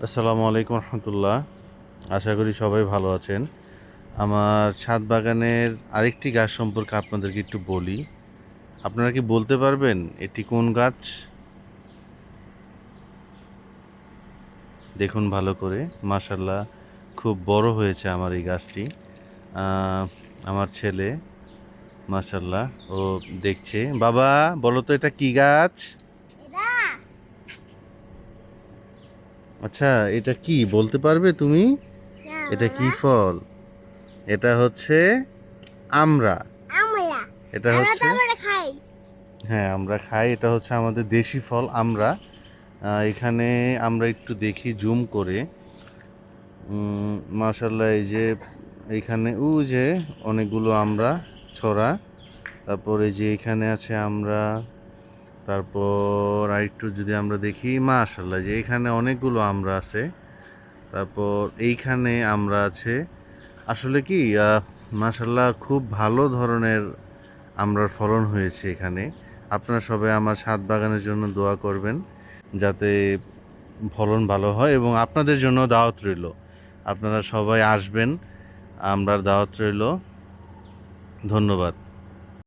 আসসালামু আলাইকুম রহমতুল্লাহ। আশা করি সবাই ভালো আছেন। আমার ছাদ বাগানের আরেকটি গাছ সম্পর্কে আপনাদেরকে একটু বলি। আপনারা কি বলতে পারবেন এটি কোন গাছ? দেখুন ভালো করে, মাশাআল্লাহ খুব বড় হয়েছে আমার এই গাছটি। আমার ছেলে মাশাআল্লাহ ও দেখছে। বাবা বলো তো এটা কি গাছ? এটা আচ্ছা, এটা কি বলতে পারবে তুমি? না এটা কি বাবা ফল? এটা হচ্ছে আমড়া। আমরা এটা আমরা তো হচ্ছে, আমরা খাই। হ্যাঁ আমরা খাই। এটা হচ্ছে আমাদের দেশি ফল আমরা। এখানে আমরা একটু দেখি জুম করে। মাশাল্লাহ এই যে এইখানে যে অনেকগুলো আমরা ছড়া। তারপর এই যে এখানে আছে আমরা। তারপর আরেকটু যদি আমরা দেখি, মাশাল্লাহ যে এখানে অনেকগুলো আমরা আছে। তারপর এইখানে আমরা আছে। আসলে কি মাশাল্লাহ খুব ভালো ধরনের আমরার ফলন হয়েছে এখানে। আপনারা সবাই আমার ছাদ বাগানের জন্য দোয়া করবেন যাতে ফলন ভালো হয়, এবং আপনাদের জন্য দাওয়াত রইল। আপনারা সবাই আসবেন, আমরার দাওয়াত রইল। ধন্যবাদ।